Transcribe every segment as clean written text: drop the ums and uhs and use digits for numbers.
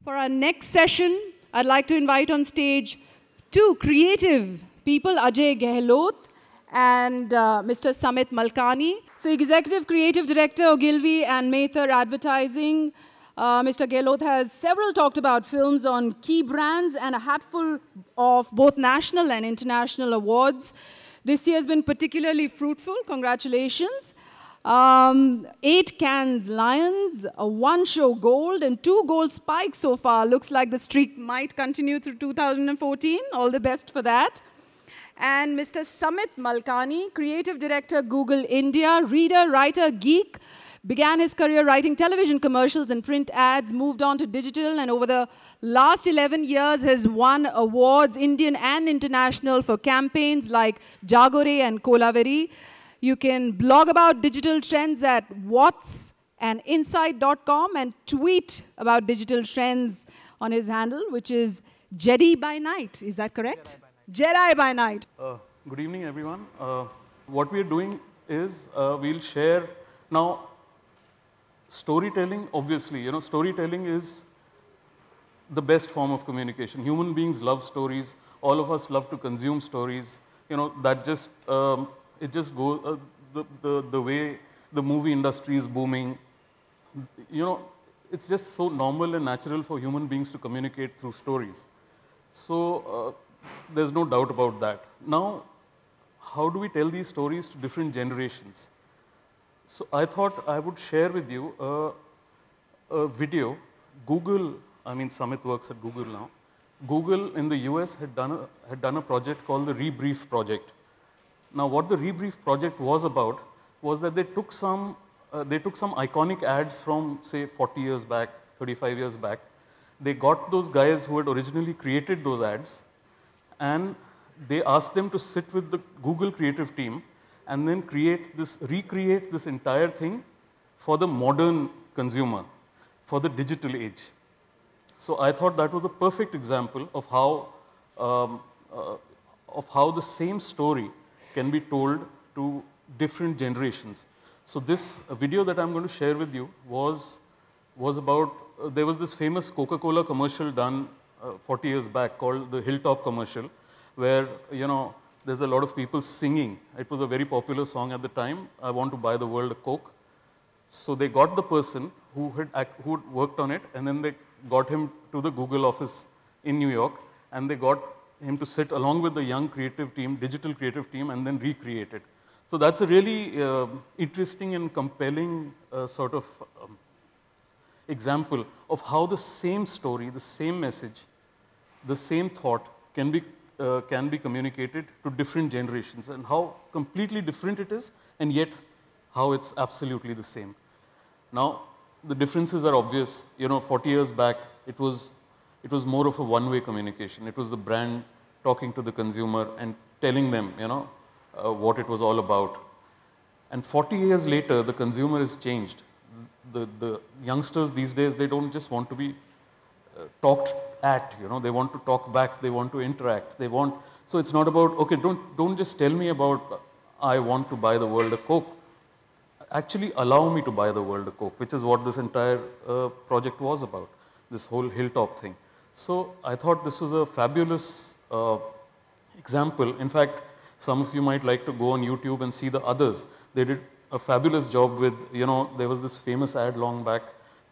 For our next session, I'd like to invite on stage two creative people, Ajay, Gahlaut, and Mr. Samit, Malkani. So Executive Creative Director, Ogilvy and Mather Advertising. Mr. Gahlaut has several talked about films on key brands and a hatful of both national and international awards. This year has been particularly fruitful. Congratulations. 8 Cannes Lions, 1 show gold, and 2 gold spikes so far. Looks like the streak might continue through 2014. All the best for that. And Mr. Samit Malkani, Creative Director, Google India, reader, writer, geek, began his career writing television commercials and print ads, moved on to digital, and over the last 11 years has won awards, Indian and international, for campaigns like Jagore and Kolaveri. You can blog about digital trends at what'sandinsight.com and tweet about digital trends on his handle, which is Jedi by night. Is that correct? Jedi by night. Good evening, everyone. What we are doing is we'll share now storytelling. Obviously, storytelling is the best form of communication. Human beings love stories. All of us love to consume stories. That just it just goes the way the movie industry is booming. It's just so normal and natural for human beings to communicate through stories. So there's no doubt about that. Now, how do we tell these stories to different generations? So I thought I would share with you a video. Google, Samit works at Google now. Google in the US had done a project called the Rebrief Project. Now, what the Rebrief Project was about was that they took some iconic ads from, say, 40 years back, 35 years back. They got those guys who had originally created those ads, and they asked them to sit with the Google creative team and then recreate this entire thing for the modern consumer, for the digital age. So I thought that was a perfect example of how the same story can be told to different generations. So this video that I'm going to share with you was about, there was this famous Coca-Cola commercial done 40 years back called the Hilltop commercial, where, there's a lot of people singing. It was a very popular song at the time, I want to buy the world a Coke. So they got the person who had worked on it, and then they got him to the Google office in New York, and they got him to sit along with the young creative team, digital creative team, and then recreate it. So that's a really interesting and compelling sort of example of how the same story, the same message, the same thought can be communicated to different generations, and how completely different it is, and yet how it's absolutely the same. Now, the differences are obvious. 40 years back, it was more of a one-way communication. It was the brand talking to the consumer and telling them, what it was all about. And 40 years later, the consumer has changed. The youngsters these days, they don't just want to be talked at, they want to talk back, they want to interact, so it's not about, okay, don't just tell me about, I want to buy the world a Coke. Actually allow me to buy the world a Coke, which is what this entire project was about, this whole Hilltop thing. So I thought this was a fabulous example. In fact, some of you might like to go on YouTube and see the others. They did a fabulous job with, there was this famous ad long back,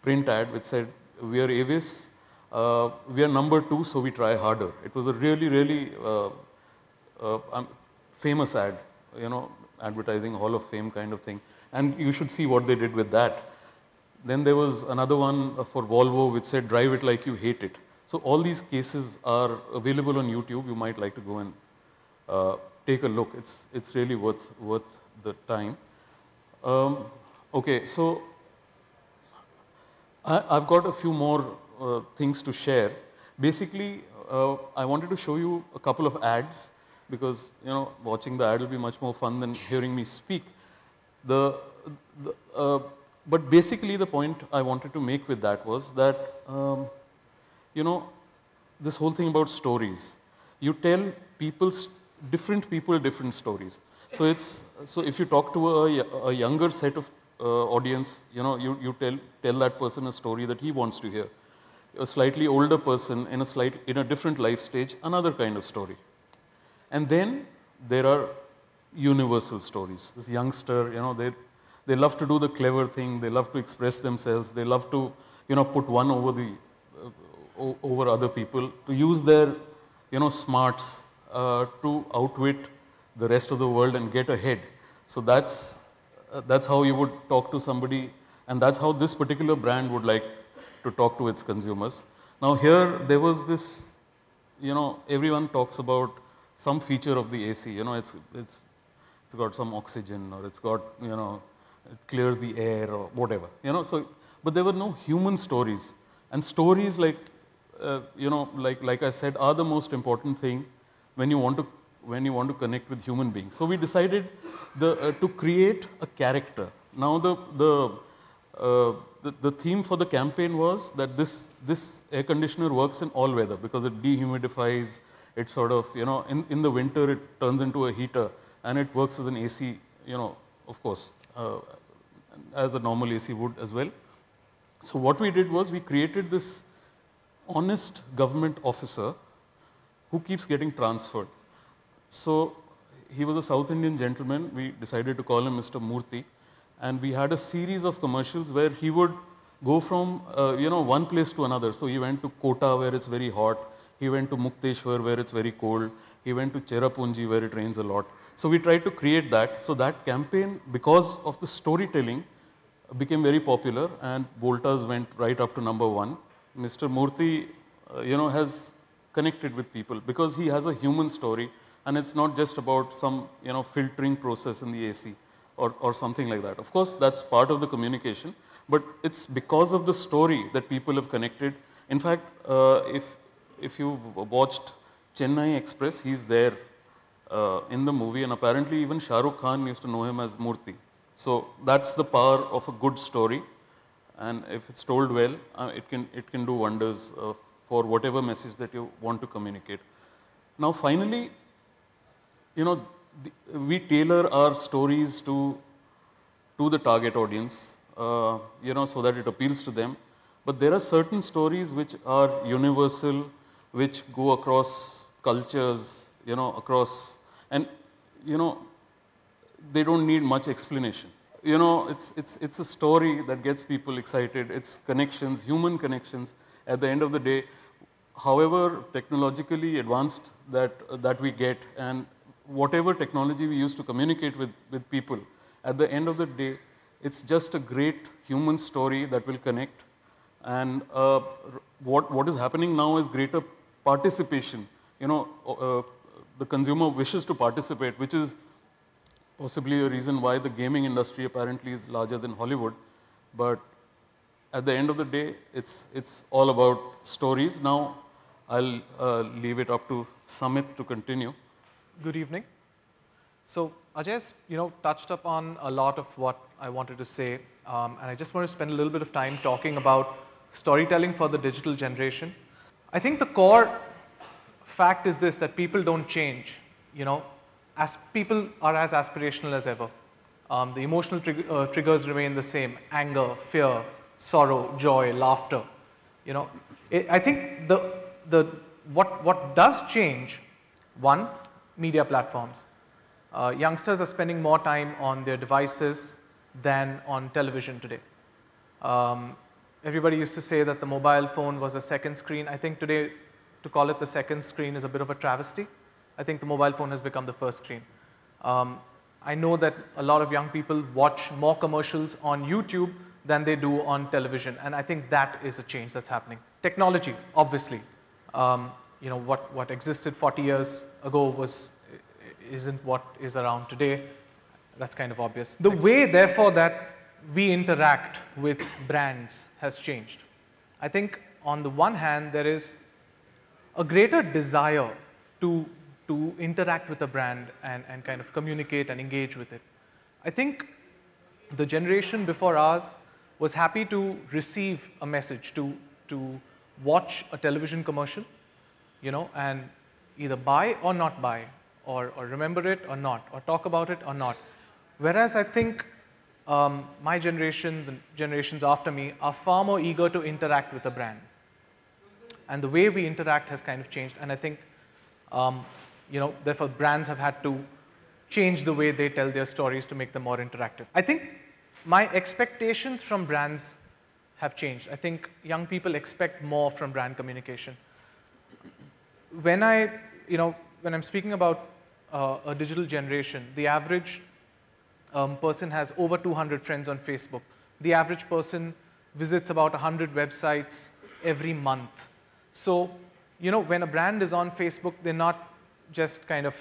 print ad, which said, we are Avis, we are number 2, so we try harder. It was a really, really famous ad, advertising Hall of Fame kind of thing. And you should see what they did with that. Then there was another one for Volvo which said, drive it like you hate it. So all these cases are available on YouTube. You might like to go and take a look. It's really worth the time. Okay, so I've got a few more things to share. Basically, I wanted to show you a couple of ads because, watching the ad will be much more fun than hearing me speak. But basically, the point I wanted to make with that was that, this whole thing about stories. You tell different people different stories. So if you talk to a younger set of audience, you tell that person a story that he wants to hear. a slightly older person in a different life stage, another kind of story. And then there are universal stories. This youngster, they love to do the clever thing. They love to express themselves. They love to, put one over other people, to use their, smarts to outwit the rest of the world and get ahead. So that's how you would talk to somebody, and that's how this particular brand would like to talk to its consumers. Now here there was this, everyone talks about some feature of the AC. It's got some oxygen, or it's got, it clears the air or whatever. So, but there were no human stories, and stories like I said, are the most important thing when you want to connect with human beings. So we decided to create a character. Now the theme for the campaign was that this air conditioner works in all weather, because it dehumidifies. It sort of, in the winter it turns into a heater, and it works as an AC, of course, as a normal AC would as well. So what we did was we created this honest government officer who keeps getting transferred. So he was a South Indian gentleman. We decided to call him Mr. Murthy, and we had a series of commercials where he would go from one place to another. So he went to Kota, where it's very hot. He went to Mukteshwar, where it's very cold. He went to Cherrapunji, where it rains a lot. So we tried to create that. So that campaign, because of the storytelling, became very popular, and Voltas went right up to #1. Mr. Murthy, has connected with people because he has a human story, and it's not just about some, filtering process in the AC or something like that. Of course, that's part of the communication, but it's because of the story that people have connected. In fact, if you've watched Chennai Express, he's there in the movie, and apparently even Shah Rukh Khan used to know him as Murthy. So that's the power of a good story, and if it's told well, it can do wonders for whatever message that you want to communicate. Now finally, we tailor our stories to the target audience, so that it appeals to them. But there are certain stories which are universal, which go across cultures, and they don't need much explanation. It's a story that gets people excited. It's connections, human connections. At the end of the day, however technologically advanced that we get, and whatever technology we use to communicate with people, at the end of the day, it's just a great human story that will connect. And what is happening now is greater participation. The consumer wishes to participate, which is possibly a reason why the gaming industry apparently is larger than Hollywood. But at the end of the day, it's all about stories. Now, I'll leave it up to Samit to continue. Good evening. So Ajay's, touched upon a lot of what I wanted to say, and I just want to spend a little bit of time talking about storytelling for the digital generation. I think the core fact is this, that people don't change. As people are as aspirational as ever. The emotional triggers remain the same: anger, fear, sorrow, joy, laughter. I think what does change, one, media platforms. Youngsters are spending more time on their devices than on television today. Everybody used to say that the mobile phone was a second screen. I think today, to call it the second screen is a bit of a travesty. I think the mobile phone has become the first screen. I know that a lot of young people watch more commercials on YouTube than they do on television, and I think that is a change that's happening. Technology, obviously, what existed 40 years ago isn't what is around today. That's kind of obvious. The way, therefore, that we interact with brands has changed. I think on the one hand, there is a greater desire to interact with a brand and kind of communicate and engage with it. I think the generation before ours was happy to receive a message, to watch a television commercial, and either buy or not buy, or remember it or not, or talk about it or not. Whereas I think my generation, the generations after me, are far more eager to interact with a brand. and the way we interact has kind of changed. And I think, therefore, brands have had to change the way they tell their stories to make them more interactive. I think my expectations from brands have changed. I think young people expect more from brand communication. When I'm speaking about a digital generation, the average person has over 200 friends on Facebook. The average person visits about 100 websites every month. So, when a brand is on Facebook, they're not just kind of,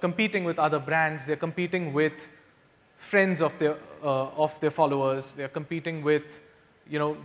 competing with other brands. They're competing with friends of their followers. They're competing with,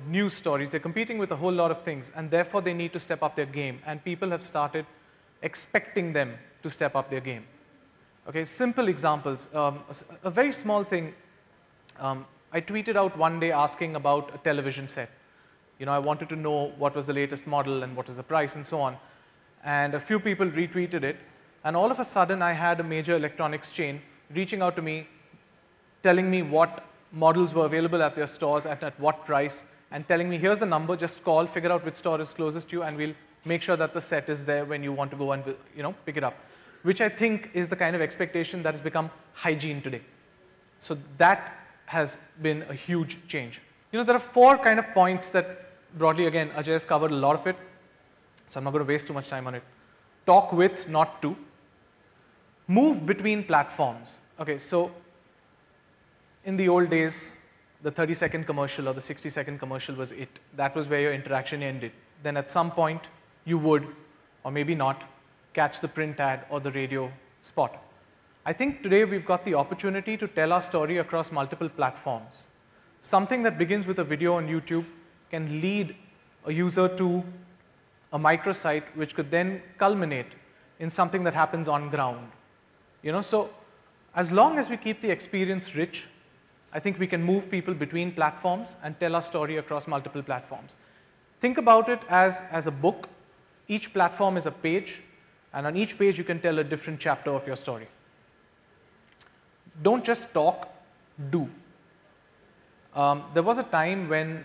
news stories. They're competing with a whole lot of things, and therefore they need to step up their game. And people have started expecting them to step up their game. Okay, simple examples. A very small thing. I tweeted out one day asking about a television set. I wanted to know what was the latest model and what was the price and so on. And a few people retweeted it. And all of a sudden, I had a major electronics chain reaching out to me, telling me what models were available at their stores at what price, and telling me, here's the number, just call, figure out which store is closest to you, and we'll make sure that the set is there when you want to go and pick it up, which I think is the kind of expectation that has become hygiene today. So that has been a huge change. There are 4 kind of points that broadly, again, Ajay has covered a lot of it, so I'm not going to waste too much time on it. Talk with, not to. Move between platforms. Okay, so in the old days, the 30-second commercial or the 60-second commercial was it. That was where your interaction ended. Then at some point, you would, or maybe not, catch the print ad or the radio spot. I think today we've got the opportunity to tell our story across multiple platforms. Something that begins with a video on YouTube can lead a user to a microsite, which could then culminate in something that happens on ground. So as long as we keep the experience rich, I think we can move people between platforms and tell our story across multiple platforms. Think about it as a book. Each platform is a page, and on each page you can tell a different chapter of your story. Don't just talk, do. There was a time when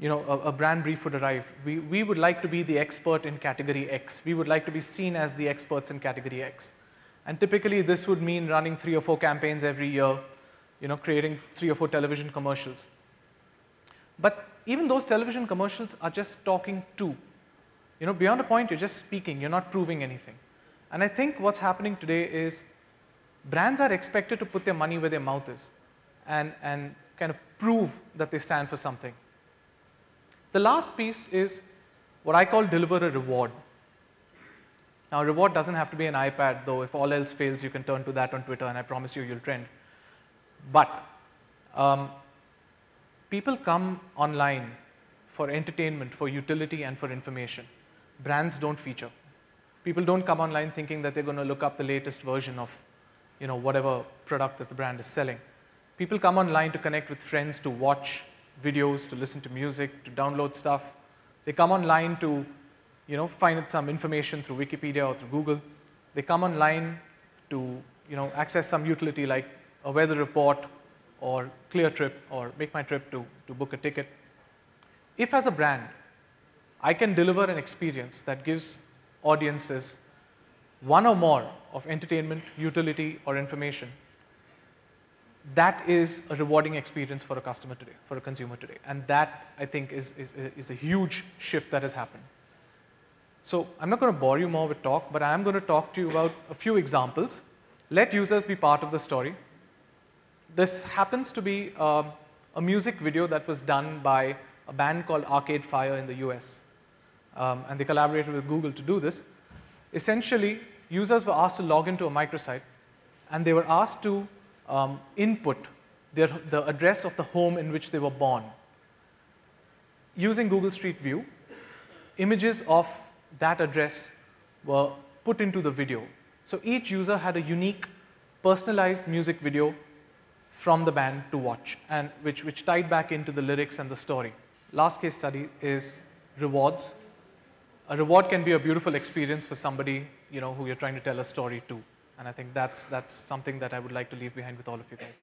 a brand brief would arrive. We would like to be the expert in category X. We would like to be seen as the experts in category X. And typically this would mean running 3 or 4 campaigns every year, creating 3 or 4 television commercials. But even those television commercials are just talking to. Beyond a point, you're just speaking. You're not proving anything. And I think what's happening today is brands are expected to put their money where their mouth is and kind of prove that they stand for something. The last piece is what I call deliver a reward. Now, a reward doesn't have to be an iPad, though. If all else fails, you can turn to that on Twitter, and I promise you'll trend. But people come online for entertainment, for utility, and for information. Brands don't feature. People don't come online thinking that they're going to look up the latest version of whatever product that the brand is selling. People come online to connect with friends, to watch videos, to listen to music, to download stuff. They come online to find some information through Wikipedia or through Google. They come online to access some utility like a weather report or Clear Trip or Make My Trip to book a ticket. If as a brand, I can deliver an experience that gives audiences one or more of entertainment, utility, or information, that is a rewarding experience for a customer today, for a consumer today. And that, I think, is a huge shift that has happened. So I'm not going to bore you more with talk, but I am going to talk to you about a few examples. Let users be part of the story. This happens to be a music video that was done by a band called Arcade Fire in the US. And they collaborated with Google to do this. Essentially, users were asked to log into a microsite, and they were asked to input the address of the home in which they were born. Using Google Street View, images of that address were put into the video. So each user had a unique, personalized music video from the band to watch, and which tied back into the lyrics and the story. Last case study is rewards. A reward can be a beautiful experience for somebody who you're trying to tell a story to. And I think that's something that I would like to leave behind with all of you guys.